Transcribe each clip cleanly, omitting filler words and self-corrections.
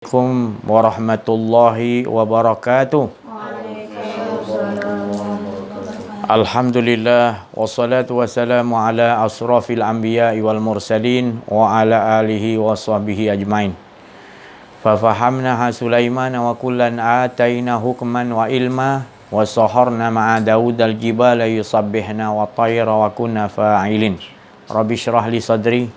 Assalamualaikum warahmatullahi wabarakatuh. Alhamdulillah wassalatu wassalamu ala asrafil anbiya'i wal mursalin wa ala alihi wa sahbihi ajmain. Fafahamnaha Sulaiman wa kullan ataina hukman wa ilma wa saharna ma'a Daud al-jibala yusabbihna wa tayra wa kunna fa'ilin. Rabbi syrah li sadri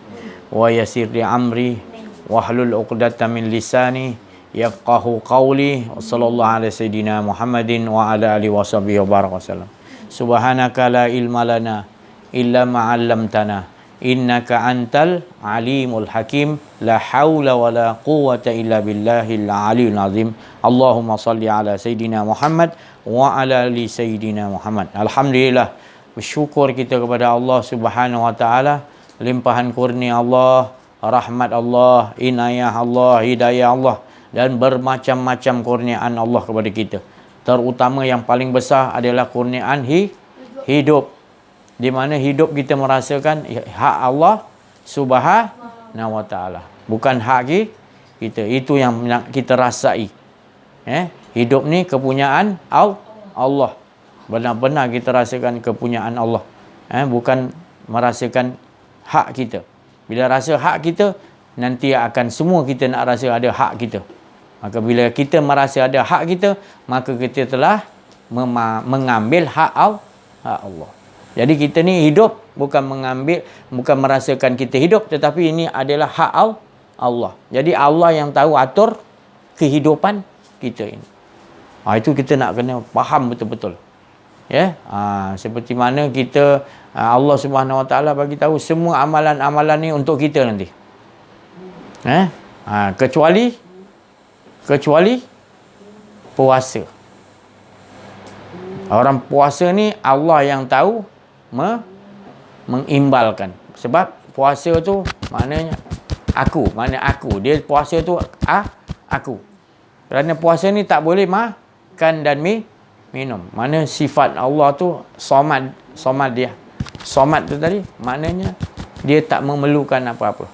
wa yassir li amri wahlul 'uqdatam min lisani yafqahu qawli. Sallallahu alaihi sayyidina Muhammadin wa ala alihi washabihi wa baraka wasallam. Subhanaka la ilma lana illa ma 'allamtana innaka antal alimul hakim. La haula wala quwwata illa billahil aliyil azim. Allahumma salli ala sayyidina Muhammad wa ala ali sayyidina Muhammad. Alhamdulillah, bersyukur kita kepada Allah Subhanahu wa taala, limpahan kurnia Allah, rahmat Allah, inayah Allah, hidayah Allah dan bermacam-macam kurniaan Allah kepada kita. Terutama yang paling besar adalah kurniaan hidup. Di mana hidup kita merasakan hak Allah Subhanahu wa taala, bukan hak kita. Itu yang kita rasai. Hidup ni kepunyaan Allah. Benar-benar kita rasakan kepunyaan Allah. Bukan merasakan hak kita. Bila rasa hak kita, nanti akan semua kita nak rasa ada hak kita. Maka bila kita merasa ada hak kita, maka kita telah mengambil hak Allah. Jadi kita ni hidup bukan merasakan kita hidup, tetapi ini adalah hak Allah. Jadi Allah yang tahu atur kehidupan kita ini. Itu kita nak kena faham betul-betul. Seperti mana kita Allah Subhanahu wa taala bagi tahu semua amalan-amalan ni untuk kita nanti. Kecuali puasa. Orang puasa ni Allah yang tahu mengimbalkan. Sebab puasa tu maknanya aku. Dia puasa tu aku. Kerana puasa ni tak boleh makan dan minum. Mana sifat Allah tu somad dia. Somad tu tadi maknanya dia tak memerlukan apa-apa.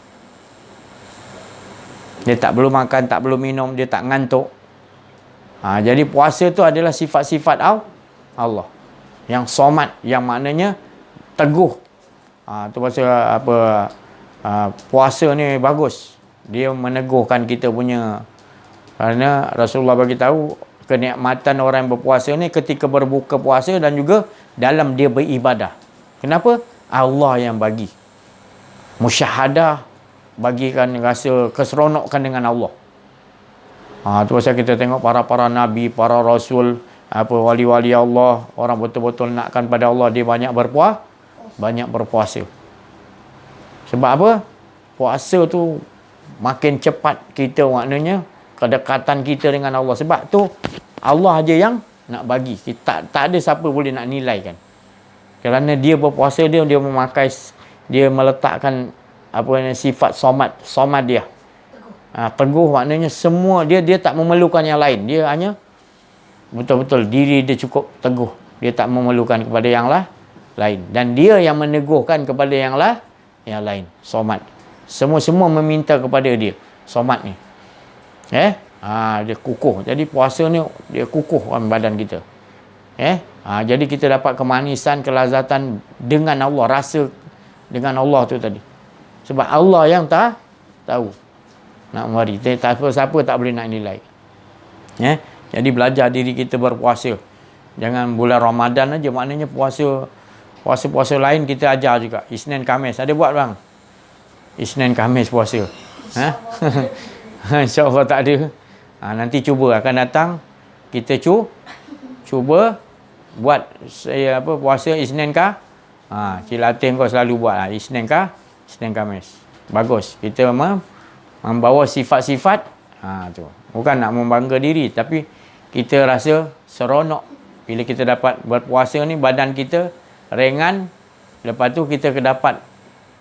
Dia tak perlu makan, tak perlu minum, dia tak ngantuk. Jadi puasa tu adalah sifat-sifat Allah yang somad, yang maknanya teguh. Tu pasal puasa ni bagus. Dia meneguhkan kita punya, kerana Rasulullah bagi tahu kenikmatan orang yang berpuasa ni ketika berbuka puasa dan juga dalam dia beribadah. Kenapa? Allah yang bagi. Musyahadah, bagikan rasa keseronokan dengan Allah. Tu pasal kita tengok para nabi, para rasul, wali-wali Allah, orang betul-betul nakkan pada Allah, dia banyak berpuasa. Sebab apa? Puasa tu makin cepat kita, maknanya kedekatan kita dengan Allah. Sebab tu Allah aja yang nak bagi. Tak ada siapa boleh nak nilaikan. Kerana dia berpuasa, dia memakai, dia meletakkan sifat somad dia. Teguh maknanya semua dia tak memerlukan yang lain. Dia hanya betul-betul diri dia cukup teguh. Dia tak memerlukan kepada yang lain. Dan dia yang meneguhkan kepada yang lain. Somad. Semua meminta kepada dia. Somad ni. Dia kukuh. Jadi puasa ni dia kukuh badan kita. Jadi kita dapat kemanisan, kelazatan dengan Allah, rasa dengan Allah tu tadi. Sebab Allah yang tahu nak memberi. Siapa tak boleh nak nilai. Jadi belajar diri kita berpuasa. Jangan bulan Ramadan aja, maknanya puasa lain kita ajar juga. Isnin Khamis ada buat bang? Isnin Khamis puasa. InsyaAllah tak ada. Nanti cuba akan datang kita cuba buat puasa Isnin Cilatin kau selalu buat Isnin Khamis. Bagus. Kita membawa sifat-sifat tu. Bukan nak membangga diri, tapi kita rasa seronok bila kita dapat berpuasa ni, badan kita ringan. Lepas tu kita dapat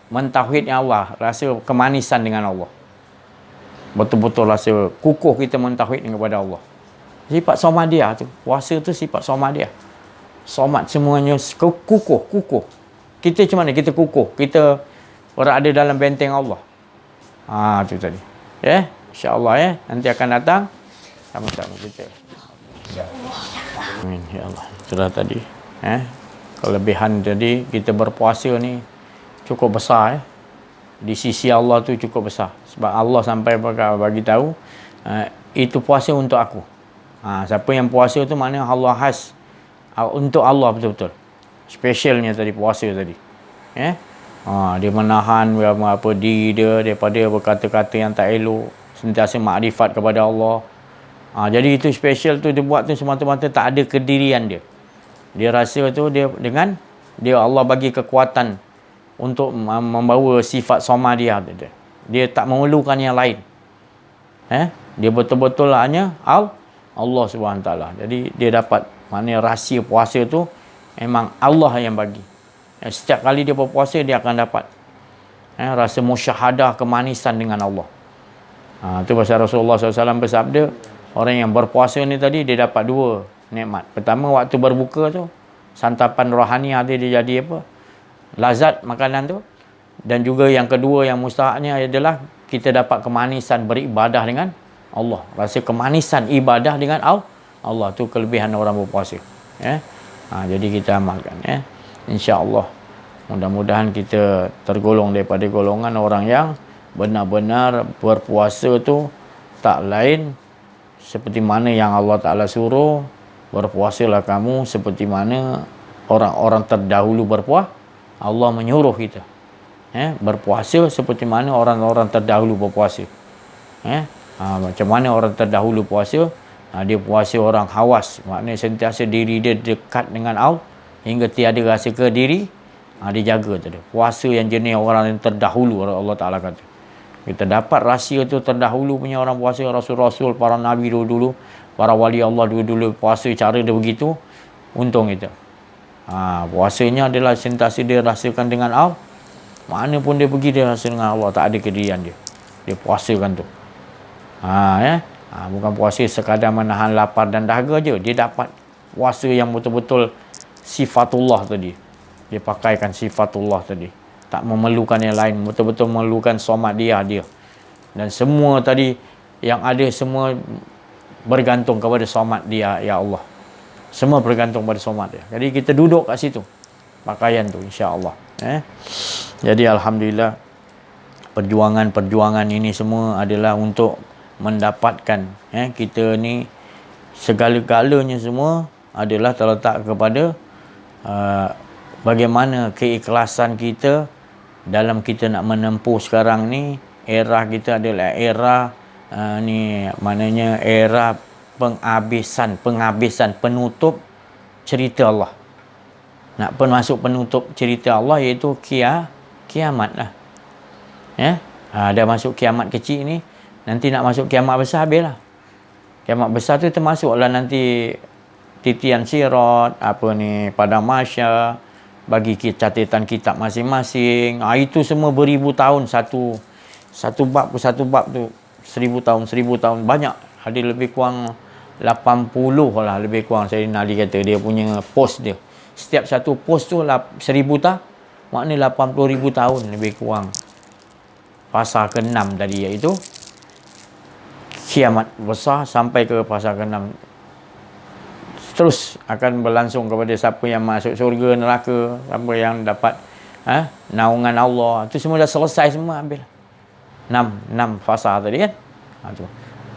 mentauhidnya Allah, rasa kemanisan dengan Allah. Betul-betul rasa kukuh kita mentauhid kepada Allah. Sifat somadia tu. Puasa tu sifat somadia. Somad semuanya kukuh. Kita macam mana? Kita kukuh. Kita berada dalam benteng Allah. Tu tadi. InsyaAllah nanti akan datang sama-sama kita. Amin ya Allah. Sudah tadi kelebihan tadi kita berpuasa ni cukup besar di sisi Allah tu cukup besar. Sebab Allah sampai bagi tahu itu puasa untuk aku. Siapa yang puasa tu maknanya Allah khas untuk Allah betul-betul. Specialnya tadi puasa tadi. Dia menahan apa diri dia daripada berkata-kata yang tak elok, sentiasa makrifat kepada Allah. Jadi itu special tu dia buat tu semata-mata tak ada kedirian dia. Dia rasa tu dia dengan dia Allah bagi kekuatan untuk membawa sifat samadiyah dia. Dia tak memerlukan yang lain. Dia betul-betul hanya Allah SWT. Jadi dia dapat maknanya rahsia puasa tu memang Allah yang bagi. Setiap kali dia berpuasa dia akan dapat rasa musyahadah kemanisan dengan Allah. Itu pasal Rasulullah SAW bersabda, orang yang berpuasa ni tadi dia dapat dua nikmat. Pertama waktu berbuka tu santapan rohani dia jadi apa? Lazat makanan tu. Dan juga yang kedua yang mustahaknya adalah kita dapat kemanisan beribadah dengan Allah. Rasa kemanisan ibadah dengan Allah tu kelebihan orang berpuasa. Jadi kita amalkan insya-Allah. Mudah-mudahan kita tergolong daripada golongan orang yang benar-benar berpuasa tu tak lain seperti mana yang Allah Ta'ala suruh. Berpuasalah kamu seperti mana orang-orang terdahulu berpuasa. Allah menyuruh kita berpuasa seperti mana orang-orang terdahulu berpuasa. Macam mana orang terdahulu puasa? Dia puasa orang hawas, maknanya sentiasa diri dia dekat dengan Allah hingga tiada rasa ke diri. Dia jaga tadi. Puasa yang jenis orang yang terdahulu, Allah Ta'ala kata. Kita dapat rahsia tu terdahulu punya orang puasa, rasul-rasul, para nabi dulu-dulu, para wali Allah dulu-dulu puasa cara dia begitu. Untung kita. Puasanya adalah sentiasa dia rasakan dengan Allah. Mana pun dia pergi dia rasa dengan Allah, tak ada kedirian dia. Dia puasakan tu. Bukan puasa sekadar menahan lapar dan dahaga je. Dia dapat puasa yang betul-betul sifatullah tadi. Dia pakaikan sifatullah tadi. Tak memerlukan yang lain. Betul-betul memerlukan samadiyah dia. Dan semua tadi yang ada semua bergantung kepada samad dia, ya Allah. Semua bergantung pada samad dia. Jadi kita duduk kat situ. Pakaian tu insya-Allah. Jadi alhamdulillah perjuangan-perjuangan ini semua adalah untuk mendapatkan kita ni segala-galanya semua adalah terletak kepada bagaimana keikhlasan kita dalam kita nak menempuh sekarang ni. Era kita adalah era ni maknanya era penghabisan penutup cerita Allah. Nak masuk penutup cerita Allah iaitu kiamat lah. Dah masuk kiamat kecil ni, nanti nak masuk kiamat besar habislah. Kiamat besar tu termasuklah nanti titian sirat, padang mahsyar, bagi catatan kitab masing-masing. Itu semua beribu tahun satu bab tu 1000 tahun banyak. Ada lebih kurang 80 lah lebih kurang Sayyidina Ali kata dia punya post dia. Setiap satu post tu 1000 tahun, maknanya 80,000 tahun lebih kurang. Fasa ke-6 tadi iaitu kiamat besar sampai ke fasa ke-6. Terus akan berlangsung kepada siapa yang masuk syurga, neraka, siapa yang dapat naungan Allah. Itu semua dah selesai semua, ambil 6 fasa tadi kan.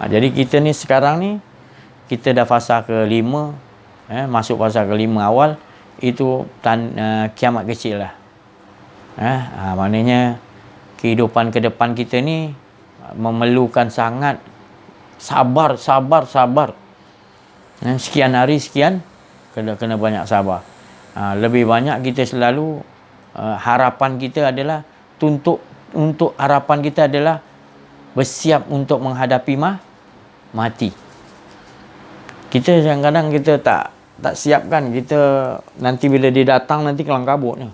Jadi kita ni sekarang ni kita dah fasa ke-5, masuk fasa ke-5 awal. Itu kiamat kecil lah. Maknanya kehidupan ke depan kita ni memerlukan sangat sabar. Sekian hari sekian kena banyak sabar. Lebih banyak kita selalu harapan kita adalah untuk harapan kita adalah bersiap untuk menghadapi mati. Kita kadang-kadang kita tak siapkan. Kita nanti bila dia datang nanti kelang kabutnya.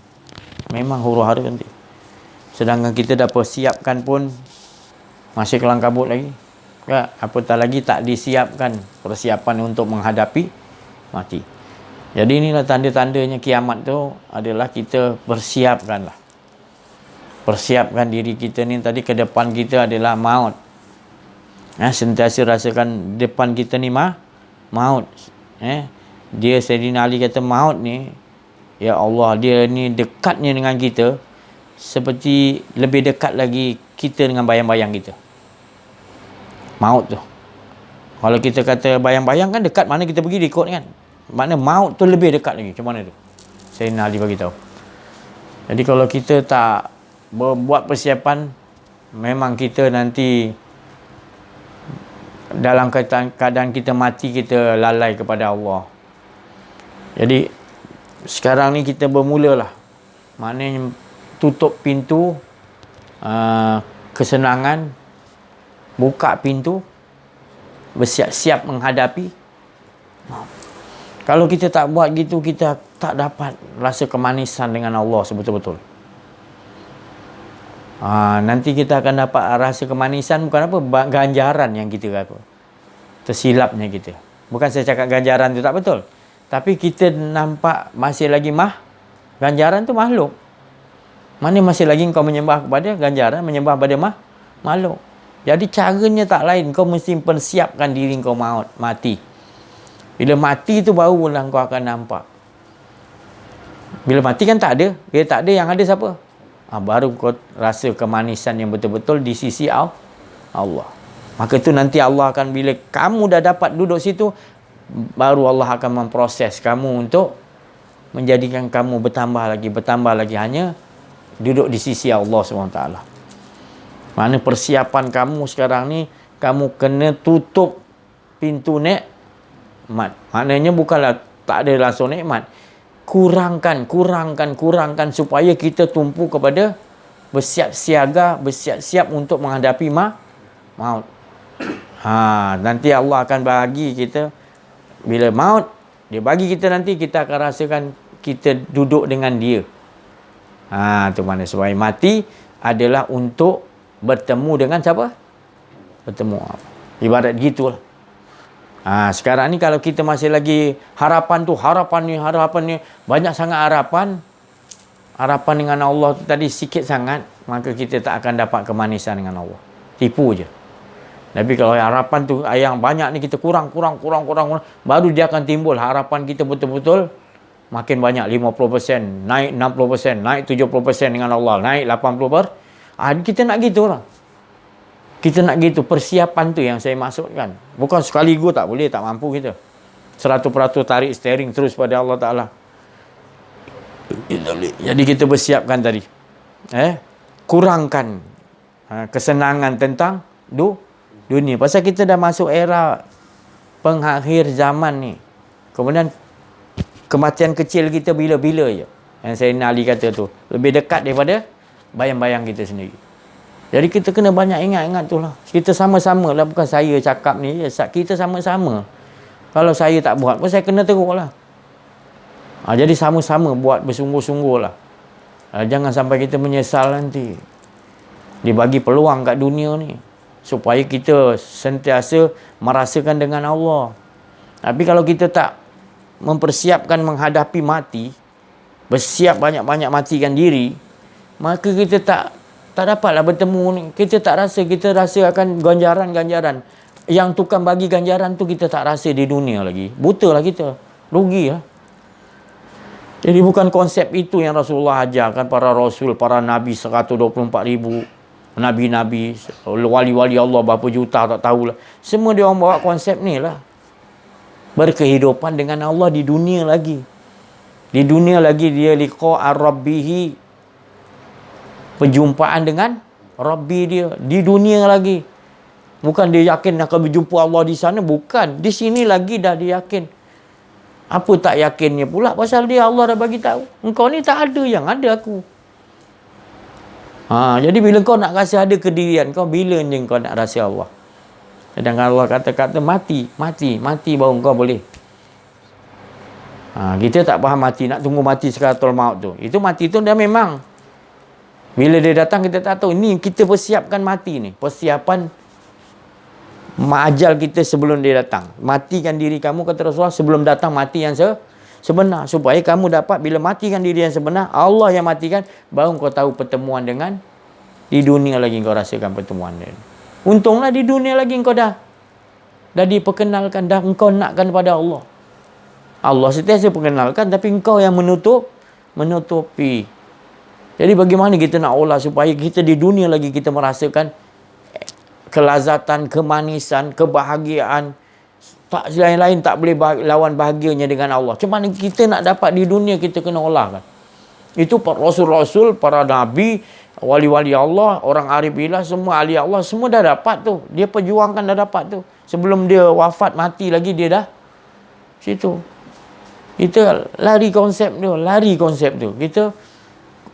Memang huru-hara nanti. Sedangkan kita dah persiapkan pun masih kelang kabut lagi. Apatah lagi tak disiapkan persiapan untuk menghadapi mati. Jadi inilah tanda-tandanya kiamat tu adalah kita persiapkanlah. Persiapkan diri kita ni tadi, ke depan kita adalah maut. Sentiasa rasakan depan kita ni maut. Dia Sayyidina Ali kata maut ni, ya Allah, dia ni dekatnya dengan kita seperti lebih dekat lagi kita dengan bayang-bayang kita. Maut tu, kalau kita kata bayang-bayang kan dekat, mana kita pergi ikut kan. Makna maut tu lebih dekat lagi. Macam mana tu? Sayyidina Ali bagi tahu. Jadi kalau kita tak buat persiapan, memang kita nanti dalam keadaan kita mati, kita lalai kepada Allah. Jadi sekarang ni kita bermulalah. Maknanya tutup pintu kesenangan, buka pintu, bersiap-siap menghadapi. Kalau kita tak buat gitu, kita tak dapat rasa kemanisan dengan Allah sebetul-betul. Nanti kita akan dapat rasa kemanisan bukan apa, ganjaran yang kita apa, tersilapnya kita. Bukan saya cakap ganjaran tu tak betul, tapi kita nampak masih lagi ganjaran tu makhluk. Mana masih lagi kau menyembah kepada ganjaran, menyembah pada makhluk. Jadi caranya tak lain, kau mesti persiapkan diri kau mati. Bila mati tu barulah kau akan nampak. Bila mati kan tak ada. Bila tak ada, yang ada siapa? Baru kau rasa kemanisan yang betul-betul di sisi Allah. Maka tu nanti Allah akan, bila kamu dah dapat duduk situ, baru Allah akan memproses kamu untuk menjadikan kamu bertambah lagi, hanya duduk di sisi Allah SWT. Mana persiapan kamu sekarang ni, kamu kena tutup pintu nikmat. Maknanya bukanlah tak ada langsung nikmat. Kurangkan supaya kita tumpu kepada bersiap siaga, bersiap-siap untuk menghadapi maut. Nanti Allah akan bagi kita, bila maut dia bagi kita, nanti kita akan rasakan kita duduk dengan dia. Tu mana supaya mati adalah untuk bertemu dengan siapa? Bertemu. Ibarat gitulah. Sekarang ni kalau kita masih lagi harapan ni, banyak sangat harapan dengan Allah tu tadi sikit sangat, maka kita tak akan dapat kemanisan dengan Allah. Tipu je. Tapi kalau harapan tu yang banyak ni kita kurang, baru dia akan timbul harapan kita betul-betul makin banyak, 50%, naik 60%, naik 70% dengan Allah, naik 80%. Kita nak gitulah. Kita nak gitu, persiapan tu yang saya maksudkan. Bukan sekaligus, tak boleh, tak mampu kita 100% tarik steering terus pada Allah Ta'ala. Jadi kita bersiapkan tadi, kurangkan kesenangan tentang dunia. Pasal kita dah masuk era pengakhir zaman ni. Kemudian kematian kecil kita bila-bila je. Yang saya Ali kata tu, lebih dekat daripada bayang-bayang kita sendiri. Jadi kita kena banyak ingat tu lah. Kita sama-sama lah, bukan saya cakap ni, kita sama-sama. Kalau saya tak buat pun saya kena teruk lah. Jadi sama-sama buat bersungguh-sungguh lah. Jangan sampai kita menyesal nanti. Dibagi peluang kat dunia ni, supaya kita sentiasa merasakan dengan Allah. Tapi kalau kita tak mempersiapkan menghadapi mati, bersiap banyak-banyak matikan diri, maka kita tak dapatlah bertemu ni. Kita tak rasa, kita rasa akan ganjaran-ganjaran. Yang tukang bagi ganjaran tu kita tak rasa di dunia lagi. Buta lah kita. Rugi lah. Jadi bukan konsep itu yang Rasulullah ajarkan, para Rasul, para Nabi 124,000. Nabi-Nabi, wali-wali Allah berapa juta tak tahulah. Semua dia orang bawa konsep ni lah. Berkehidupan dengan Allah di dunia lagi. Di dunia lagi dia liqa'a rabbihi, perjumpaan dengan Rabbi dia. Di dunia lagi. Bukan dia yakin akan berjumpa Allah di sana. Bukan. Di sini lagi dah dia yakin. Apa tak yakinnya pula? Pasal dia Allah dah bagi tahu. Engkau ni tak ada, yang ada aku. Jadi bila kau nak rasa ada kedirian kau, bila je kau nak rasa Allah? Sedangkan Allah kata-kata mati baru kau boleh. Kita tak faham mati. Nak tunggu mati sekaratul maut tu. Itu mati tu dah memang. Bila dia datang kita tak tahu. Ni kita persiapkan mati ni. Persiapan ajal kita sebelum dia datang. Matikan diri kamu, kata Rasulullah, sebelum datang mati yang sebenar. Supaya kamu dapat, bila matikan diri yang sebenar, Allah yang matikan, baru kau tahu pertemuan dengan di dunia lagi kau rasakan pertemuan dia. Untunglah di dunia lagi engkau dah diperkenalkan, dah engkau nakkan pada Allah. Allah sentiasa perkenalkan, tapi engkau yang menutupi. Jadi bagaimana kita nak olah supaya kita di dunia lagi kita merasakan kelazatan, kemanisan, kebahagiaan. Tak lain-lain tak boleh lawan bahagianya dengan Allah. Macam mana kita nak dapat di dunia, kita kena olah kan. Itu para rasul-rasul, para nabi, wali-wali Allah, orang arif billah, semua ahli Allah, semua dah dapat tu. Dia perjuangkan dah dapat tu. Sebelum dia wafat, mati lagi, dia dah situ. Kita lari konsep tu. Kita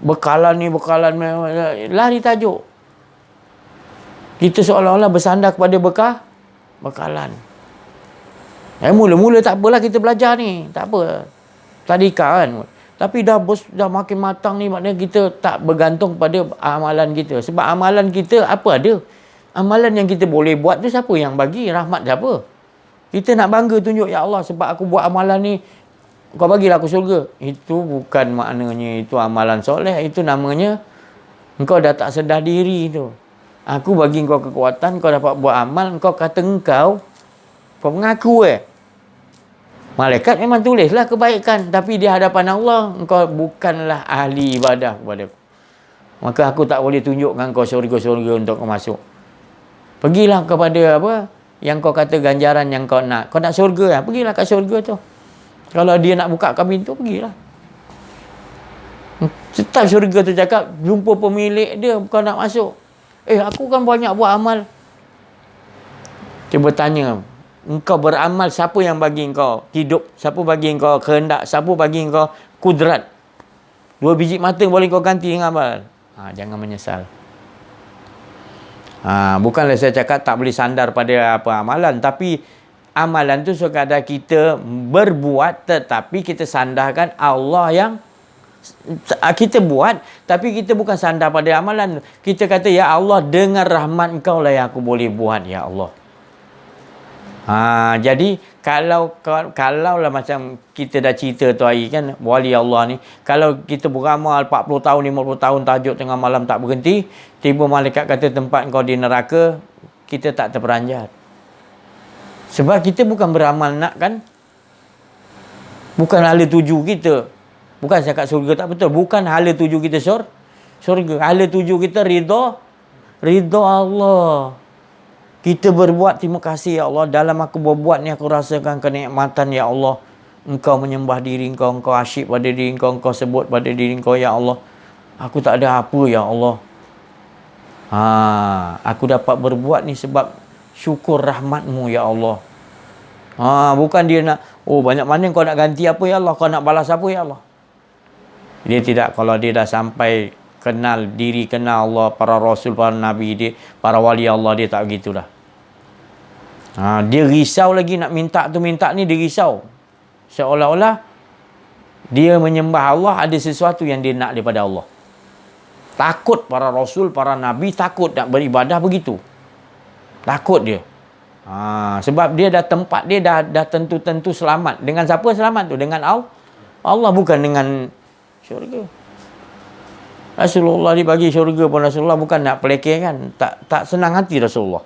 bekalan lari tajuk. Kita seolah-olah bersandar kepada bekalan. Mula-mula tak apalah kita belajar ni. Tak apa. Tadika kan. Tapi dah makin matang ni, maknanya kita tak bergantung pada amalan kita. Sebab amalan kita apa ada? Amalan yang kita boleh buat tu siapa yang bagi? Rahmat siapa? Kita nak bangga tunjuk, ya Allah, sebab aku buat amalan ni, kau bagilah aku syurga. Itu bukan maknanya itu amalan soleh. Itu namanya engkau dah tak sedar diri tu. Aku bagi engkau kekuatan, kau dapat buat amal, engkau kata kau mengaku malaikat memang tulislah kebaikan, tapi di hadapan Allah engkau bukanlah ahli ibadah kepada aku. Maka aku tak boleh tunjukkan kau syurga-syurga untuk kau masuk. Pergilah kepada apa yang kau kata ganjaran yang kau nak. Kau nak syurga, pergilah kat syurga tu. Kalau dia nak buka kau pintu, pergilah. Tetap syurga tu cakap, jumpa pemilik dia, kau nak masuk. Aku kan banyak buat amal. Dia bertanya, engkau beramal, siapa yang bagi engkau hidup? Siapa bagi engkau kehendak? Siapa bagi engkau kudrat? 2 biji mata boleh kau ganti dengan amal. Jangan menyesal. Bukanlah saya cakap tak boleh sandar pada apa amalan, tapi amalan tu sekadar kita berbuat, tetapi kita sandarkan Allah yang kita buat, tapi kita bukan sandar pada amalan. Kita kata, ya Allah, dengan rahmat engkau lah yang aku boleh buat, ya Allah. Jadi kalau lah macam kita dah cerita tu hari kan, wali Allah ni, kalau kita beramal 40 tahun 50 tahun tahajud tengah malam tak berhenti, tiba malaikat kata tempat kau di neraka, kita tak terperanjat. Sebab kita bukan beramal nak kan, bukan hala tuju kita. Bukan cakap surga tak betul, bukan hala tuju kita surga. Hala tuju kita ridha Allah. Kita berbuat, terima kasih ya Allah, dalam aku berbuat ni aku rasakan kenikmatan ya Allah. Engkau menyembah diri engkau asyik pada diri engkau sebut pada diri engkau, ya Allah. Aku tak ada apa ya Allah. Aku dapat berbuat ni sebab syukur rahmatmu ya Allah. Bukan dia nak, banyak mana kau nak ganti apa ya Allah, kau nak balas apa ya Allah. Dia tidak. Kalau dia dah sampai kenal diri, kenal Allah, para rasul, para nabi dia, para wali Allah, dia tak begitu dah. Dia risau lagi nak minta ni, dia risau. Seolah-olah dia menyembah Allah, ada sesuatu yang dia nak daripada Allah. Takut para rasul, para nabi, takut nak beribadah begitu. Takut dia. Sebab dia dah tempat dia dah tentu-tentu selamat. Dengan siapa selamat tu? Dengan Allah, bukan dengan syurga. Rasulullah dibagi syurga pun Rasulullah bukan nak pelekehkan. Tak senang hati Rasulullah.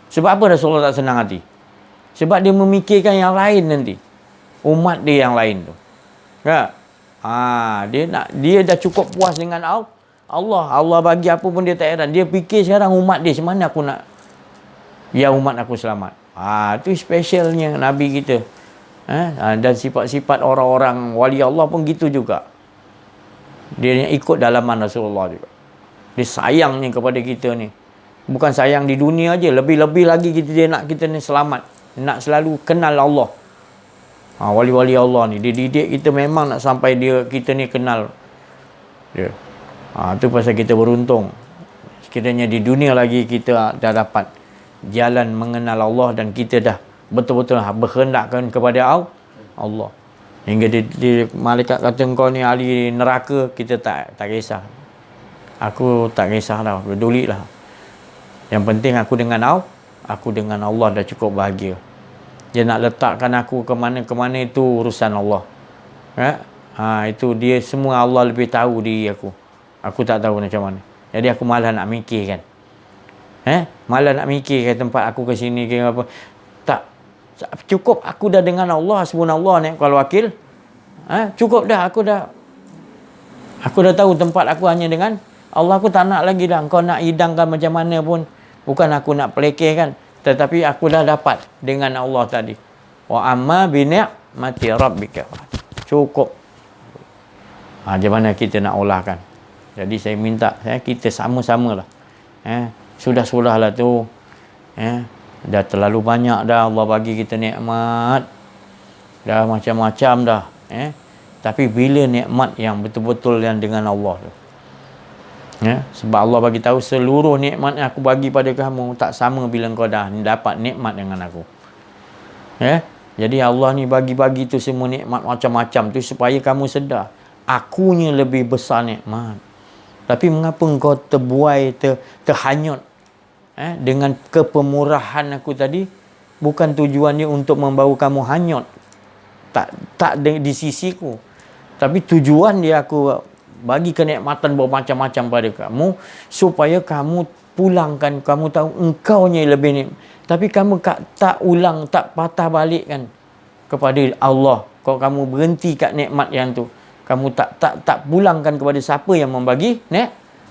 Sebab apa Rasulullah tak senang hati? Sebab dia memikirkan yang lain nanti. Umat dia yang lain tu. Ya. Dia dah cukup puas dengan Allah. Allah bagi apa pun dia tak heran. Dia fikir sekarang umat dia, macam mana aku nak umat aku selamat. Itu specialnya Nabi kita. Dan sifat-sifat orang-orang wali Allah pun gitu juga. Dia ikut dalaman Rasulullah juga. Dia sayangnya kepada kita ni. Bukan sayang di dunia aja, lebih-lebih lagi dia nak kita ni selamat. Nak selalu kenal Allah. Wali-wali Allah ni, dia didik kita memang nak sampai kita ni kenal dia. Tu pasal kita beruntung. Sekiranya di dunia lagi kita dah dapat jalan mengenal Allah, dan kita dah betul-betul berhendakkan kepada Allah. Hingga malaikat kata kau ni ahli neraka, kita tak kisah. Aku tak kisah dah, pedulilah. Yang penting aku dengan Allah dah cukup bahagia. Dia nak letakkan aku ke mana itu urusan Allah. Itu dia semua, Allah lebih tahu diri aku. Aku tak tahu macam mana. Jadi aku malah nak mikir kan. Malah nak mikir ke tempat aku ke sini ke apa. Tak. Cukup aku dah dengan Allah, subhanallah ni kalau wakil. Cukup dah, aku dah tahu tempat aku hanya dengan Allah. Aku tak nak lagi dah kau nak hidangkan macam mana pun. Bukan aku nak pelekehkan, tetapi aku dah dapat dengan Allah tadi. Wa amma bi ni'mati rabbika. Cukup. Macam mana kita nak olahkan? Jadi saya minta kita sama-samalah. Sudah-sudahlah tu. Dah terlalu banyak dah Allah bagi kita nikmat. Dah macam-macam dah. Tapi bila nikmat yang betul-betul yang dengan Allah tu. Sebab Allah bagi tahu seluruh nikmat yang aku bagi pada kamu tak sama bila kau dah dapat nikmat dengan aku. Jadi Allah ni bagi-bagi tu semua nikmat macam-macam tu supaya kamu sedar akunya lebih besar nikmat. Tapi mengapa engkau terbuai, terhanyut dengan kepemurahan aku tadi? Bukan tujuannya untuk membawa kamu hanyut. Tak di sisiku. Tapi tujuan dia aku bagi kenikmatan bermacam-macam pada kamu supaya kamu pulangkan, kamu tahu engkaunya lebih nikmat. Tapi kamu tak ulang, tak patah balik kan kepada Allah. Kalau kamu berhenti kat nikmat yang tu, kamu tak pulangkan kepada siapa yang membagi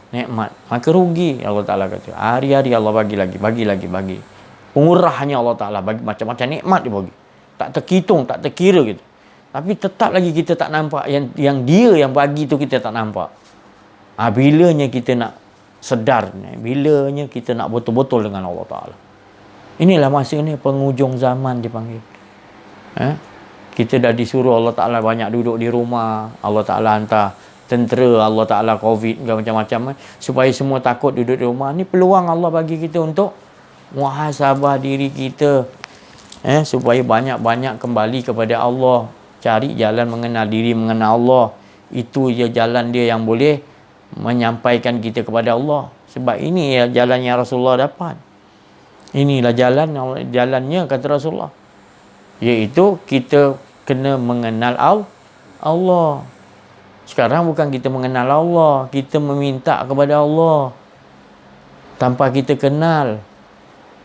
nikmat, maka rugi. Allah Ta'ala kata hari-hari Allah bagi lagi. Pemurahnya Allah Ta'ala bagi macam-macam nikmat dia bagi, tak terhitung, tak terkira gitu. Tapi tetap lagi kita tak nampak yang dia yang bagi tu, kita tak nampak. Bilanya kita nak sedar, bilanya kita nak betul-betul dengan Allah Ta'ala. Inilah masa ni penghujung zaman dipanggil. Kita dah disuruh Allah Ta'ala banyak duduk di rumah. Allah Ta'ala hantar tentera, Allah Ta'ala COVID ke macam-macam, supaya semua takut duduk di rumah. Ni peluang Allah bagi kita untuk muhasabah diri kita, supaya banyak-banyak kembali kepada Allah. Cari jalan mengenal diri, mengenal Allah. Itu je jalan dia yang boleh menyampaikan kita kepada Allah. Sebab ini jalan yang Rasulullah dapat. Inilah jalannya kata Rasulullah. Iaitu kita kena mengenal Allah. Sekarang bukan kita mengenal Allah, kita meminta kepada Allah tanpa kita kenal.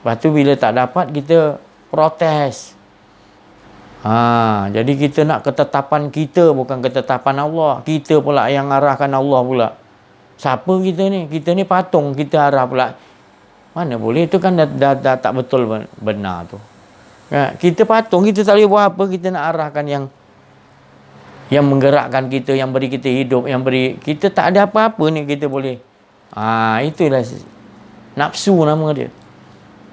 Lepas tu bila tak dapat, kita protes. Jadi kita nak ketetapan kita, bukan ketetapan Allah. Kita pula yang arahkan Allah pula. Siapa kita ni? Kita ni patung, kita arah pula. Mana boleh, itu kan dah tak betul benar tu. Kita patung, kita tak boleh buat apa. Kita nak arahkan yang menggerakkan kita, yang beri kita hidup, yang beri kita, tak ada apa-apa ni kita boleh. Itulah nafsu nama dia.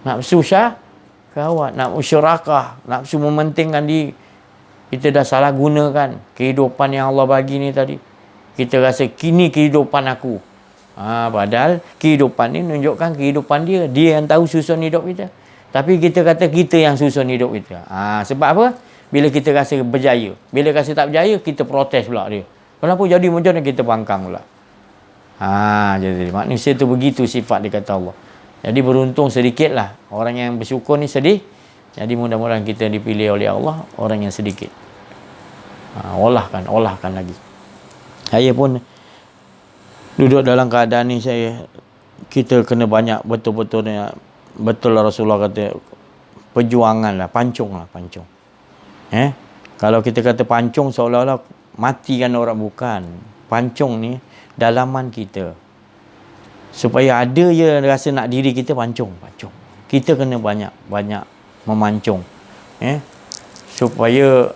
Nafsu syahwat, nafsu syurakah, nafsu mementingkan diri. Kita dah salah gunakan kehidupan yang Allah bagi ni tadi. Kita rasa kini kehidupan aku. Padahal kehidupan ni menunjukkan kehidupan dia. Dia yang tahu susun hidup kita. Tapi kita kata kita yang susun hidup kita. Sebab apa? Bila kita rasa berjaya. Bila rasa tak berjaya, kita protes pula dia. Kenapa jadi macam ni, kita bangkang pula. Jadi manusia tu begitu sifat dia kata Allah. Jadi beruntung sedikitlah orang yang bersyukur ni sedih. Jadi mudah-mudahan kita dipilih oleh Allah orang yang sedikit. Olahkan lagi. Saya pun duduk dalam keadaan ni, kita kena banyak betul-betul Rasulullah kata perjuangan lah, pancung. Kalau kita kata pancung seolah-olah matikan orang, bukan. Pancung ni dalaman kita. Supaya ada je rasa nak diri kita pancung. Kita kena banyak memancung. Supaya,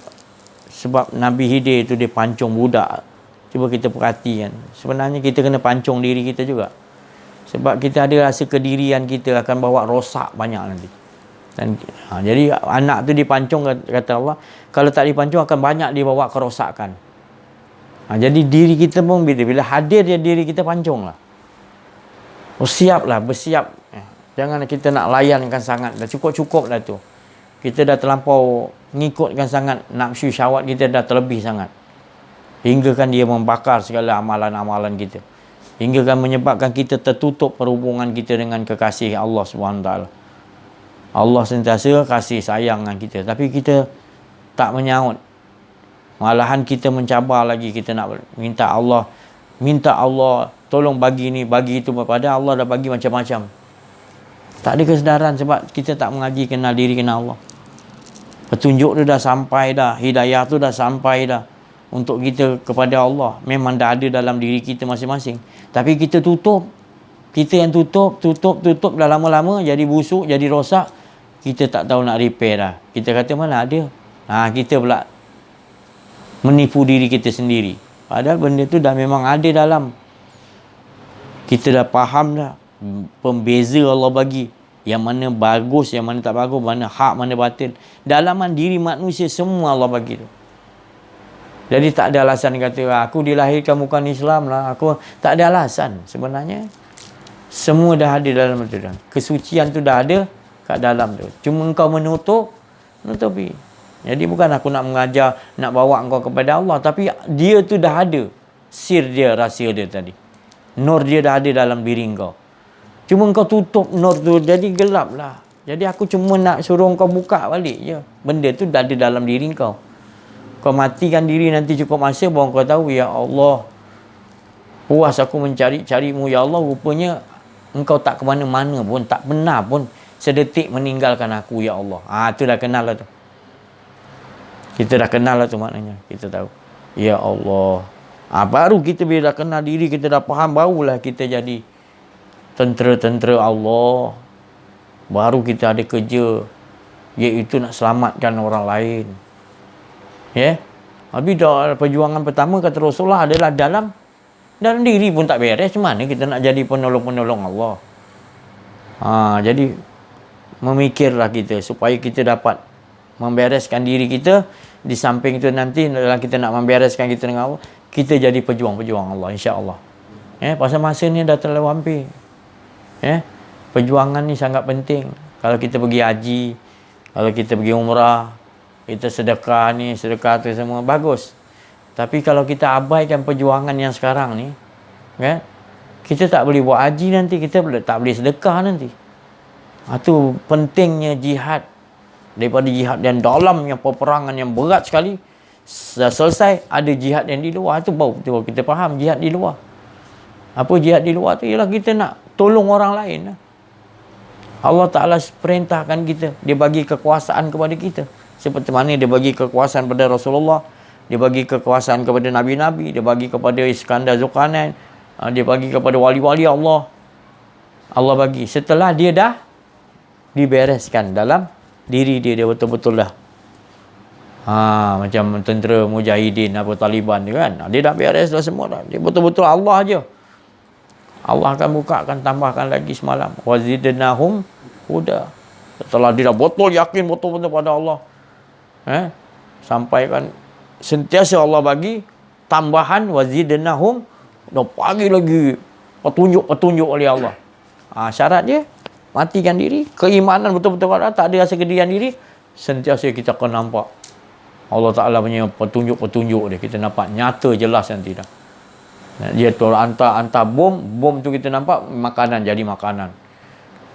sebab Nabi Khidir tu dia pancung budak. Cuba kita perhatikan. Sebenarnya kita kena pancung diri kita juga. Sebab kita ada rasa kedirian kita akan bawa rosak banyak nanti. Jadi anak tu dipancung, kata Allah, kalau tak dipancung akan banyak dibawa kerosakan. Jadi diri kita pun bila hadir dia diri kita pancung lah. Bersiap. Jangan kita nak layankan sangat. Dah cukup dah tu. Kita dah terlampau ngikutkan sangat. Nafsu syahwat kita dah terlebih sangat. Hingga kan dia membakar segala amalan-amalan kita. Hingga kan menyebabkan kita tertutup perhubungan kita dengan kekasih Allah SWT. Allah sentiasa kasih sayang dengan kita. Tapi kita tak menyaut. Malahan kita mencabar lagi. Kita nak minta Allah tolong bagi ni, bagi itu. Pada Allah dah bagi macam-macam. Tak ada kesedaran sebab kita tak mengaji kenal diri, kenal Allah. Petunjuk tu dah sampai dah, hidayah tu dah sampai dah untuk kita kepada Allah. Memang dah ada dalam diri kita masing-masing. Tapi kita tutup. Kita yang tutup dah lama-lama jadi busuk, jadi rosak. Kita tak tahu nak repair dah. Kita kata mana ada. Kita pula menipu diri kita sendiri. Padahal benda tu dah memang ada dalam. Kita dah faham dah. Pembeza Allah bagi. Yang mana bagus, yang mana tak bagus, mana hak, mana batil. Dalaman diri manusia semua Allah bagi tu. Jadi tak ada alasan kata, aku dilahirkan bukan Islam lah. Aku tak ada alasan. Sebenarnya, semua dah ada dalam tu. Kesucian tu dah ada kat dalam tu. Cuma engkau menutupi. Jadi bukan aku nak mengajar, nak bawa engkau kepada Allah. Tapi dia tu dah ada. Sir dia, rahsia dia tadi. Nur dia dah ada dalam diri engkau. Cuma engkau tutup nur tu, jadi gelap lah. Jadi aku cuma nak suruh engkau buka balik je. Benda tu dah ada dalam diri engkau. Kau matikan diri nanti cukup masa baru kau tahu, ya Allah, puas aku mencari-carimu, ya Allah, rupanya engkau tak ke mana-mana pun, tak pernah pun sedetik meninggalkan aku, ya Allah. Tu dah kenal lah tu. Kita dah kenal lah tu maknanya. Kita tahu, ya Allah. Baru kita bila dah kenal diri, kita dah faham, barulah kita jadi tentera-tentera Allah. Baru kita ada kerja, iaitu nak selamatkan orang lain. Habis dah perjuangan pertama kata Rasulullah adalah dalam diri pun tak beres. Macam mana kita nak jadi penolong-penolong Allah? Jadi memikirlah kita supaya kita dapat membereskan diri kita. Di samping itu nanti dalam kita nak membereskan kita dengan Allah, kita jadi pejuang-pejuang Allah, insya-Allah. Pasal masa ni dah terlalu hampir. Perjuangan ni sangat penting. Kalau kita pergi haji, kalau kita pergi umrah, kita sedekah ni, sedekah tu semua bagus. Tapi kalau kita abaikan perjuangan yang sekarang ni, kita tak boleh buat haji nanti, kita tak boleh sedekah nanti. Itu pentingnya jihad. Daripada jihad yang dalam, yang peperangan yang berat sekali, dah selesai, ada jihad yang di luar. Itu baru kita faham jihad di luar. Apa jihad di luar tu? Ialah kita nak tolong orang lain. Allah Ta'ala perintahkan kita. Dia bagi kekuasaan kepada kita. Seperti mana dia bagi kekuasaan kepada Rasulullah. Dia bagi kekuasaan kepada Nabi-Nabi. Dia bagi kepada Iskandar Zulkarnain. Dia bagi kepada wali-wali Allah. Allah bagi. Setelah dia dah dibereskan dalam diri dia. Dia betul-betul dah. Macam tentera Mujahidin, Taliban tu kan. Dia dah beres dah semua dah. Dia betul-betul Allah je. Allah akan buka, akan tambahkan lagi semalam. Wazidnahum huda. Setelah dia dah betul yakin betul-betul pada Allah. Sampaikan sentiasa Allah bagi tambahan, wazidnahum, dah bagi lagi petunjuk oleh Allah. Syarat dia matikan diri, keimanan betul-betul pada, tak ada rasa kedian diri, sentiasa kita akan nampak Allah Ta'ala punya petunjuk-petunjuk dia. Kita nampak nyata jelas nanti dah. Dia tu hantar bom tu kita nampak makanan jadi makanan.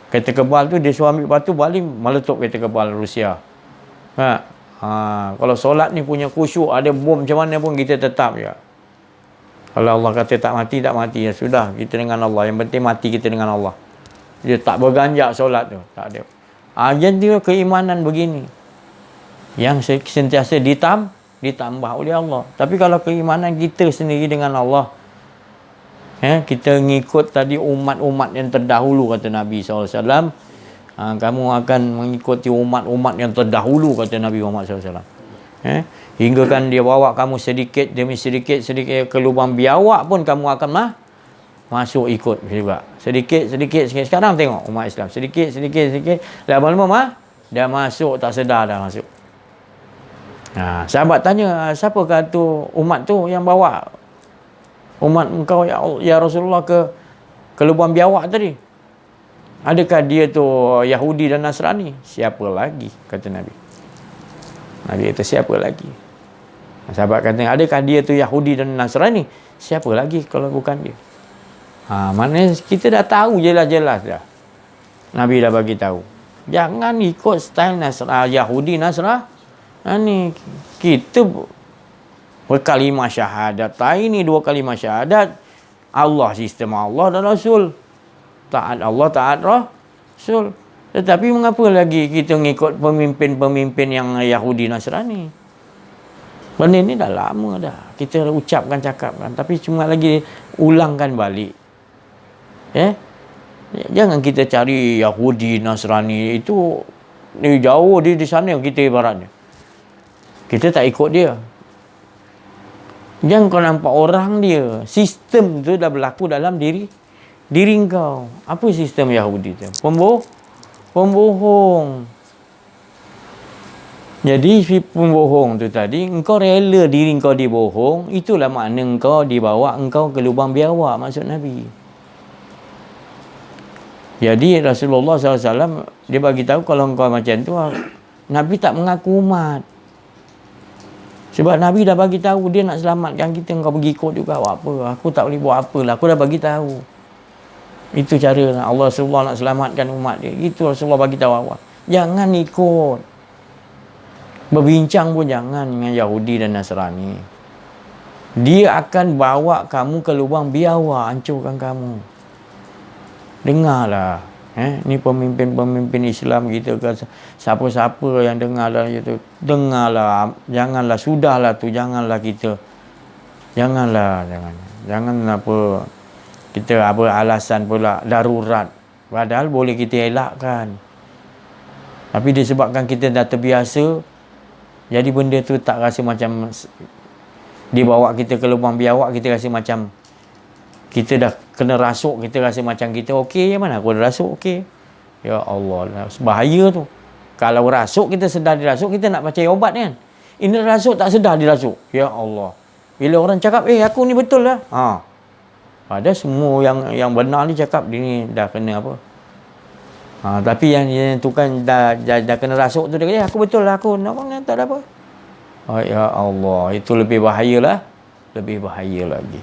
Kereta kebal tu dia suruh ambil batu balik meletup kereta kebal Rusia. Kalau solat ni punya khusyuk, ada bom macam mana pun kita tetap ya. Kalau Allah kata tak mati ya sudah, kita dengan Allah. Yang penting mati kita dengan Allah. Dia tak berganjak solat tu, tak ada. Jadi keimanan begini yang sentiasa ditambah oleh Allah. Tapi kalau keimanan kita sendiri dengan Allah, kita ngikut tadi umat-umat yang terdahulu, kata Nabi SAW. Kamu akan mengikuti umat-umat yang terdahulu, kata Nabi Muhammad SAW. Hingga kan dia bawa kamu sedikit demi sedikit ke lubang biawak pun kamu akan masuk ikut juga. Sedikit. Sekarang tengok umat Islam. Sedikit. Lama-lama dah masuk, tak sedar dah masuk. Sahabat tanya, siapakah tu umat tu yang bawa umat engkau ya Rasulullah ke lubang biawak tadi? Adakah dia tu Yahudi dan Nasrani? Siapa lagi, kata Nabi. Nabi kata siapa lagi? Sahabat kata, adakah dia tu Yahudi dan Nasrani? Siapa lagi kalau bukan dia? Maknanya kita dah tahu jelas-jelas dah. Nabi dah bagi tahu. Jangan ikut style Yahudi Nasrani. Kita berkalimah syahadat. Ini 2 kalimah syahadat. Allah, sistem Allah dan Rasul. Taat Allah, taat Betul. Tetapi mengapa lagi kita ngikut pemimpin-pemimpin yang Yahudi Nasrani? Benda ni dah lama dah. Kita cakapkan. Tapi cuma lagi ulangkan balik. Jangan kita cari Yahudi Nasrani itu jauh di sana kita ibaratnya. Kita tak ikut dia. Jangan kau nampak orang dia. Sistem tu dah berlaku dalam diri kau. Apa sistem Yahudi tu? Pembohong. Jadi si pembohong tu tadi, engkau rela diri kau dibohong, itulah makna engkau dibawa engkau ke lubang biawak, maksud Nabi. Jadi Rasulullah SAW dia bagi tahu kalau engkau macam tu, Nabi tak mengaku umat. Sebab Nabi dah bagi tahu dia nak selamatkan kita, engkau pergi ikut juga buat apa? Aku tak boleh buat apalah, aku dah bagi tahu. Itu cara Allah SWT nak selamatkan umat dia. Itu Rasulullah bagi tahu awak. Jangan ikut. Berbincang pun jangan dengan Yahudi dan Nasrani. Dia akan bawa kamu ke lubang biawak, hancurkan kamu. Dengarlah. Ni pemimpin-pemimpin Islam kita ke siapa-siapa yang dengarlah itu. Dengarlah. Janganlah, sudahlah tu. Janganlah kita. Jangan apa. Kita apa alasan pula darurat. Padahal boleh kita elakkan. Tapi disebabkan kita dah terbiasa, jadi benda tu tak rasa macam dia bawa kita ke lubang biawak, kita rasa macam kita dah kena rasuk, kita rasa macam kita okey je, mana aku dah rasuk okey. Ya Allah, bahaya tu. Kalau rasuk kita sedar dirasuk, kita nak percaya obat kan. Ini rasuk tak sedar dirasuk. Ya Allah. Bila orang cakap, aku ni betul lah. Ada semua yang benar ni cakap dia ni dah kena apa. Tapi yang tu kan dah kena rasuk tu, dia kata aku betul lah, aku nampak tak ada apa. Ya Allah, itu lebih bahaya lah. Lebih bahaya lagi.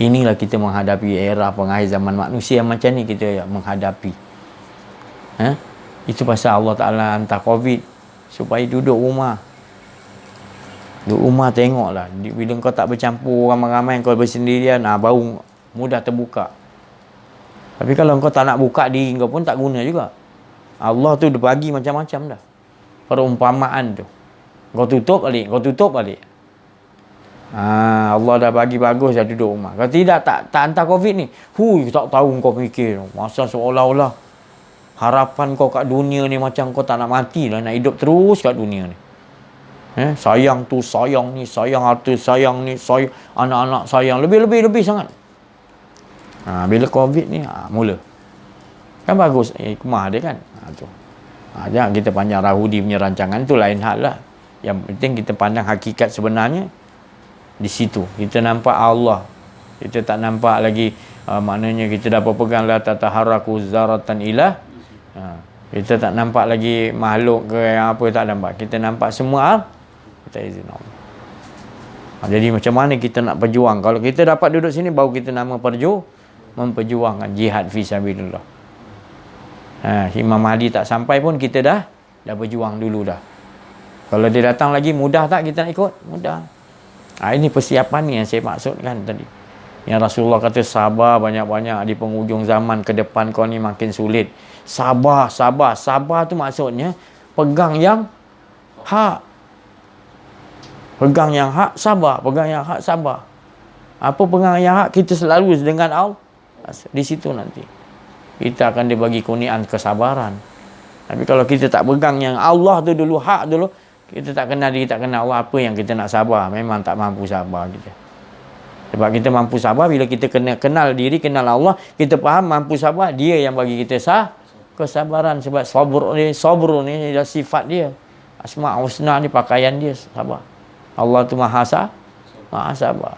Inilah kita menghadapi era pengakhir zaman manusia macam ni kita menghadapi. Itu pasal Allah Ta'ala hantar COVID supaya duduk rumah. Duduk rumah tengoklah. Bila kau tak bercampur ramai-ramai, kau bersendirian, baru mudah terbuka. Tapi kalau kau tak nak buka diri kau pun tak guna juga. Allah tu dah bagi macam-macam dah perumpamaan tu. Kau tutup balik. Allah dah bagi bagus dah duduk rumah. Kalau tidak, tak hantar COVID ni. Tak tahu kau fikir. Masa seolah-olah harapan kau kat dunia ni macam kau tak nak mati lah, nak hidup terus kat dunia ni. Sayang tu, sayang ni, sayang harta, sayang ni, sayang anak-anak, sayang lebih sangat. Bila COVID ni mula. Kan bagus hikmah dia kan. Jangan kita panjang Yahudi punya rancangan tu lain hal lah. Yang penting kita pandang hakikat sebenarnya di situ. Kita nampak Allah. Kita tak nampak lagi maknanya kita dah berpegang la tataharaku zaratan ilah. Kita tak nampak lagi makhluk ke yang apa, tak nampak. Kita nampak semua kita izin Allah. Jadi macam mana kita nak berjuang? Kalau kita dapat duduk sini baru kita nama memperjuangkan jihad fi sabilillah. Imam Mahdi tak sampai pun kita dah berjuang dulu dah. Kalau dia datang lagi, mudah tak kita nak ikut? Mudah. Ini persiapan ni yang saya maksudkan tadi. Yang Rasulullah kata sabar banyak-banyak di penghujung zaman ke depan kau ni makin sulit. Sabar tu maksudnya pegang yang hak. Pegang yang hak, sabar. Pegang yang hak, sabar. Apa pegang yang hak? Kita selalu dengan Allah. Di situ nanti kita akan dibagi kurniaan kesabaran. Tapi kalau kita tak pegang yang Allah tu dulu, hak dulu, kita tak kenal diri, tak kenal Allah, apa yang kita nak sabar? Memang tak mampu sabar kita. Sebab kita mampu sabar bila kita kenal diri, kenal Allah, kita faham mampu sabar, dia yang bagi kita kesabaran. Sebab sabr ni sifat dia. Asma' husna ni pakaian dia, sabar. Allah tu maha sabar.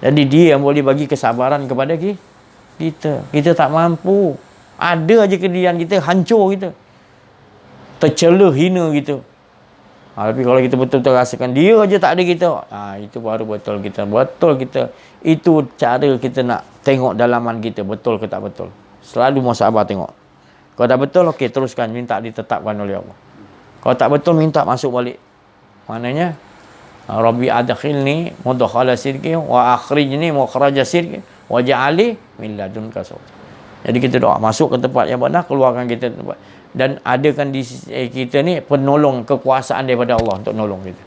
Jadi dia yang boleh bagi kesabaran kepada kita. Kita tak mampu. Ada aja kedian kita, hancur kita. Tercela, hina kita. Tapi kalau kita betul-betul rasakan dia aja tak ada kita, itu baru betul kita. Itu cara kita nak tengok dalaman kita, betul ke tak betul. Selalu muhasabah tengok. Kalau dah betul, okey, teruskan, minta ditetapkan oleh Allah. Kalau tak betul, minta masuk balik. Maknanya Rabbi adkhilni mudkhala sidqi wa akhrijni mukhraja sidqi waj'alni min ladunka sultan. Jadi kita doa masuk ke tempat yang benar, keluarkan kita tempat, dan adakan di kita ni penolong, kekuasaan daripada Allah untuk nolong kita.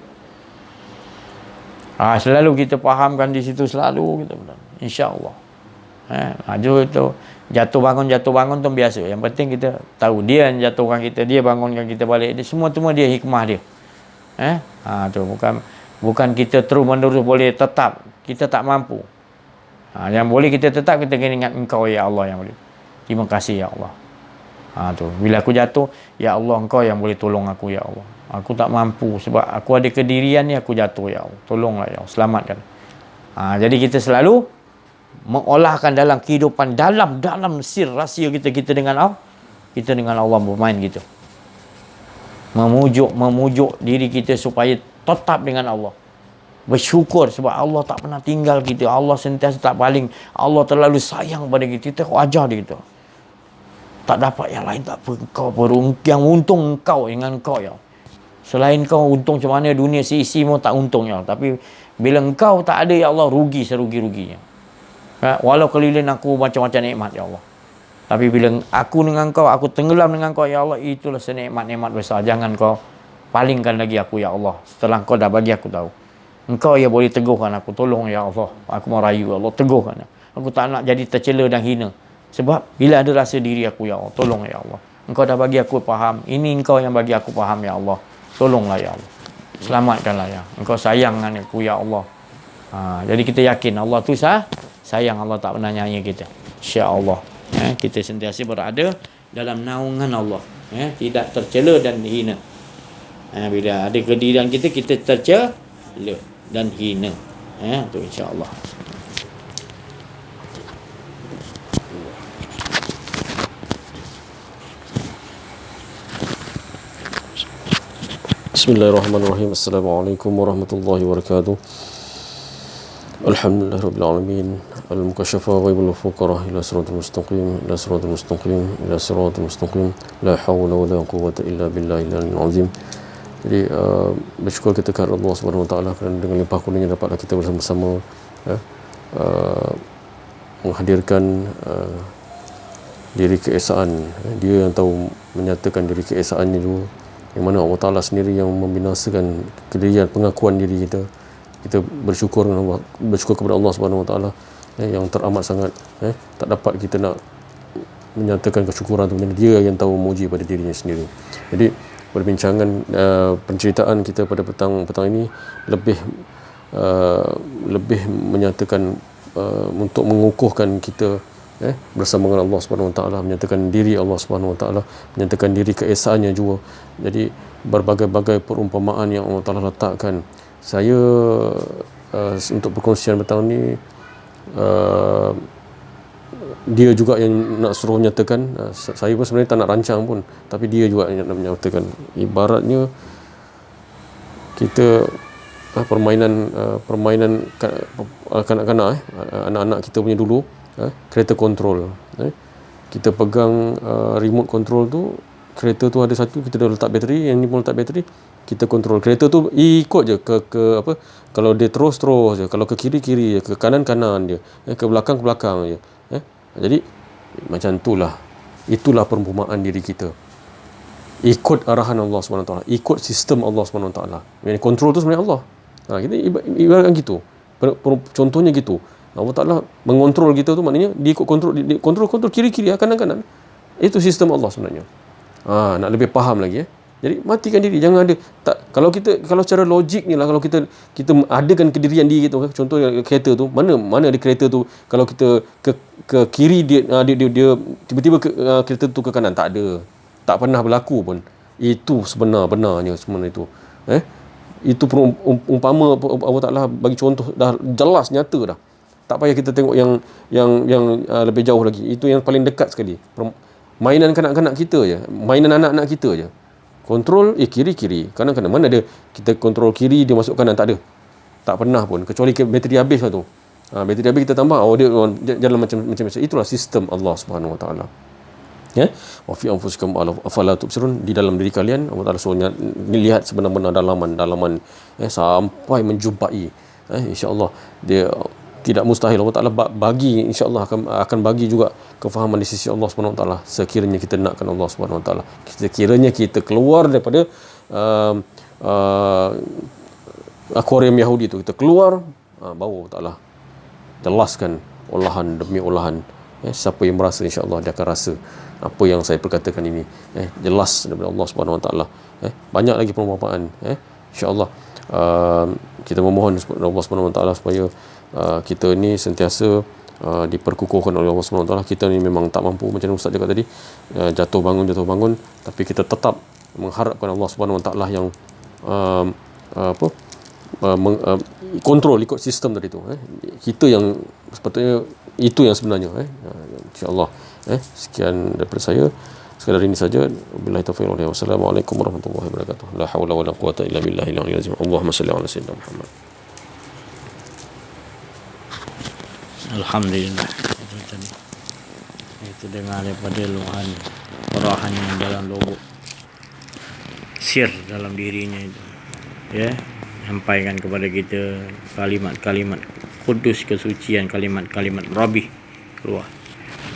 Selalu kita fahamkan di situ, selalu kita benar, insya-Allah. Itu jatuh bangun tu biasa. Yang penting kita tahu dia yang jatuhkan kita, dia bangunkan kita balik. Dia semua dia hikmah dia. Tu bukan kita terus menerus boleh tetap. Kita tak mampu. Yang boleh kita tetap, kita kena ingat Engkau ya Allah yang boleh. Terima kasih ya Allah. Tu bila aku jatuh, ya Allah Engkau yang boleh tolong aku ya Allah. Aku tak mampu sebab aku ada kedirian ni, aku jatuh ya Allah. Tolonglah ya Allah, selamatkan. Jadi kita selalu mengolahkan dalam kehidupan, dalam sir rahsia kita dengan Allah. Kita dengan Allah bermain gitu. Memujuk diri kita supaya tetap dengan Allah. Bersyukur sebab Allah tak pernah tinggal kita. Allah sentiasa tak paling. Allah terlalu sayang pada kita. Kita ajar dia gitu. Tak dapat yang lain tak apa. Engkau baru yang untung engkau dengan engkau ya. Selain kau untung macam mana dunia seisi pun tak untung ya. Tapi bila engkau tak ada ya Allah, rugi serugi-ruginya. Walau keliling aku macam-macam nikmat ya Allah. Tapi bila aku dengan kau, aku tenggelam dengan kau ya Allah, itulah senikmat-nikmat besar. Jangan kau palingkan lagi aku ya Allah. Setelah kau dah bagi aku tahu. Engkau yang boleh teguhkan aku. Tolong ya Allah. Aku mau rayu Allah. Teguhkan. Aku tak nak jadi tercela dan hina. Sebab bila ada rasa diri aku ya Allah. Tolong ya Allah. Engkau dah bagi aku faham. Ini engkau yang bagi aku faham ya Allah. Tolonglah ya Allah. Selamatkanlah ya. Engkau sayang dengan aku ya Allah. Jadi kita yakin Allah tu sayang. Allah tak pernah nyanyi kita. InsyaAllah. Kita sentiasa berada dalam naungan Allah. Tidak tercela dan hina. Bila ada kedirian kita tercela dan hina. Tu insya-Allah. Bismillahirrahmanirrahim. Assalamualaikum warahmatullahi wabarakatuh. Alhamdulillahirabbil alamin. Al-mukasyafa ghaibul fuqara ila siratal mustaqim, ila siratal mustaqim, ila siratal mustaqim. La haula wala quwwata illa billahil aliyyil azim. Jadi bersyukur kita kepada Allah Subhanahu Wa Taala kerana dengan limpah kurnianya dapatlah kita bersama-sama menghadirkan diri keesaan. Dia yang tahu menyatakan diri keesaannya dulu, yang mana Allah Taala sendiri yang membinasakan kedirian pengakuan diri kita. Kita bersyukur kepada Allah Subhanahu Wa Taala yang teramat sangat tak dapat kita nak menyatakan kesyukuran tu, dia yang tahu memuji pada dirinya sendiri. Jadi perbincangan penceritaan kita pada petang ini lebih menyatakan untuk mengukuhkan kita bersama dengan Allah Subhanahu Wa Taala, menyatakan diri Allah Subhanahu Wa Taala, menyatakan diri keesaannya juga. Jadi berbagai-bagai perumpamaan yang Allah Taala letakkan. Saya untuk perkongsian petang ni dia juga yang nak suruh menyatakan. Saya pun sebenarnya tak nak rancang pun, tapi dia juga yang nak menyatakan. Ibaratnya kita permainan kanak-kanak, anak-anak kita punya dulu, kereta kontrol. Kita pegang remote control tu, kereta tu ada satu, kita dah letak bateri, yang ni pun letak bateri, kita kontrol kereta tu, ikut je ke apa, kalau dia terus je, kalau ke kiri je, ke kanan je, ke belakang je. Jadi macam itulah perumpamaan diri kita, ikut arahan Allah SWT, ikut sistem Allah SWT. Yang kontrol tu sebenarnya Allah. Kita ibaratkan gitu, contohnya gitu. Allah Ta'ala mengontrol kita tu, maknanya dia ikut kontrol kiri-kiri, kanan-kanan. Itu sistem Allah sebenarnya. Nak lebih faham lagi Jadi matikan diri, jangan ada kalau secara logik ni lah, kalau kita adakan kedirian diri kita, contoh kereta tu, mana ada kereta tu, kalau kita ke kiri dia tiba-tiba kereta tu ke kanan, tak ada, tak pernah berlaku pun. Itu sebenarnya itu itu umpama Allah Ta'ala bagi contoh dah jelas, nyata dah, tak payah kita tengok yang lebih jauh lagi. Itu yang paling dekat sekali, mainan kanak-kanak kita je, mainan anak-anak kita je. Kontrol kiri, kanan-kanan. Mana ada kita kontrol kiri dia masuk kanan, tak ada. Tak pernah pun, kecuali bateri habis lah tu. Bateri habis kita tambah, dia jalan macam itulah sistem Allah Subhanahu Wa Taala. Wa fi anfusikum afala tubsirun, di dalam diri kalian Allah Taala suruh lihat sebenar-benar dalaman sampai menjumpai insya-Allah dia tidak mustahil. Allah Ta'ala bagi, insya-Allah akan bagi juga kefahaman di sisi Allah Subhanahu Wa Ta'ala sekiranya kita nakkan Allah Subhanahu Wa Ta'ala. Sekiranya kita keluar daripada akuarium Yahudi itu, kita keluar, baru Allah Ta'ala jelaskan olahan demi olahan. Siapa yang merasa, insya-Allah dia akan rasa apa yang saya perkatakan ini jelas daripada Allah Subhanahu Wa Ta'ala. Banyak lagi perumpamaan, insya-Allah. Kita memohon Allah Subhanahu Wa Ta'ala supaya kita ni sentiasa diperkukuhkan oleh Allah Subhanahu Wa Ta'ala. Kita ni memang tak mampu, macam Ustaz cakap tadi, jatuh bangun, tapi kita tetap mengharapkan Allah Subhanahu Wa Ta'ala yang kontrol ikut sistem tadi tu. Kita yang sepatutnya itu yang sebenarnya. InsyaAllah. Sekian daripada saya. Sekadar ini saja. Wabillahi taufiq wal hidayah. Wassalamualaikum warahmatullahi wabarakatuh. La haula wala quwata illa billahil aliyyil azim. Allahumma shalli ala sayyidina Muhammad. Alhamdulillah. Itu dengar daripada luahan perahan yang dalam lubuk sir dalam dirinya itu, sampaikan kepada kita kalimat-kalimat kudus, kesucian, kalimat-kalimat Rabbi keluar.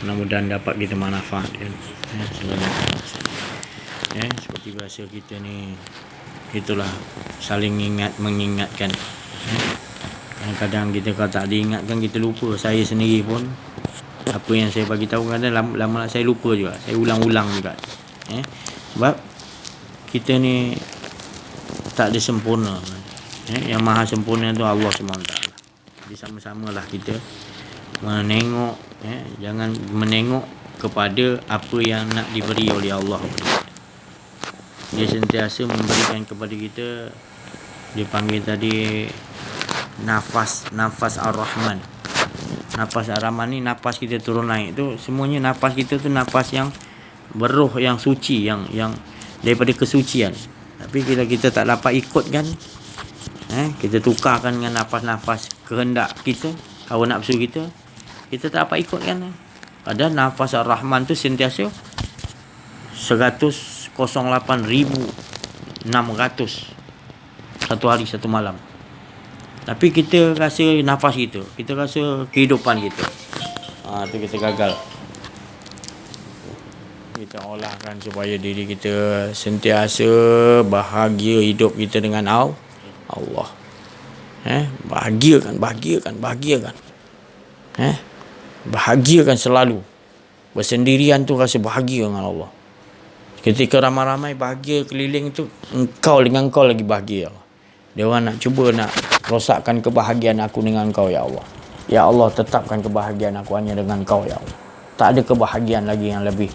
Mudah-mudahan dapat kita manfaatkan. Seperti bahasa kita ni, itulah saling mengingatkan. Kadang-kadang kita kalau tak diingatkan, kita lupa. Saya sendiri pun apa yang saya bagi tahu kadang lama saya lupa juga. Saya ulang-ulang juga. Sebab kita ni tak ada sempurna. Yang maha sempurna tu Allah SWT. Jadi sama-samalah kita menengok, jangan menengok kepada apa yang nak diberi oleh Allah. Dia sentiasa memberikan kepada kita, dia panggil tadi nafas Ar-Rahman. Nafas Ar-Rahman ni nafas kita turun naik tu, semuanya nafas kita tu nafas yang beruh, yang suci, yang daripada kesucian. Tapi bila kita tak dapat ikutkan, kita tukarkan dengan nafas-nafas kehendak kita, hawa nafsu kita tak dapat ikutkan. Padahal nafas Ar-Rahman tu sentiasa 108,600 satu hari satu malam. Tapi kita rasa nafas kita rasa kehidupan kita, tu kita gagal. Kita olahkan supaya diri kita sentiasa bahagia hidup kita dengan Allah. Bahagiakan. Bahagiakan selalu. Bersendirian tu rasa bahagia dengan Allah. Ketika ramai-ramai bahagia keliling tu, engkau dengan engkau lagi bahagia. Dia orang nak cuba nak rosakkan kebahagiaan aku dengan engkau, ya Allah. Ya Allah, tetapkan kebahagiaan aku hanya dengan engkau, ya Allah. Tak ada kebahagiaan lagi yang lebih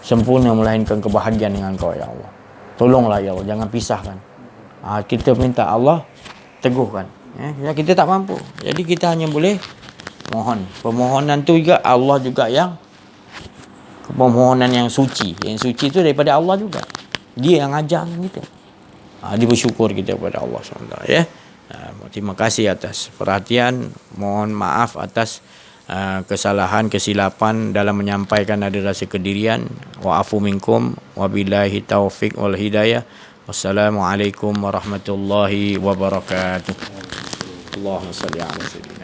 sempurna melainkan kebahagiaan dengan engkau, ya Allah. Tolonglah, ya Allah, jangan pisahkan. Kita minta Allah teguhkan. Kita tak mampu. Jadi kita hanya boleh mohon. Permohonan tu juga Allah juga yang permohonan yang suci. Yang suci tu daripada Allah juga. Dia yang ajar kita. Dia bersyukur kita kepada Allah SWT. Terima kasih atas perhatian. Mohon maaf atas kesalahan, kesilapan dalam menyampaikan ada rasa kedirian. Wa'afu minkum. Wabillahi taufiq wal hidayah. Wassalamualaikum warahmatullahi wabarakatuh. Allahumma salli ala sayyidina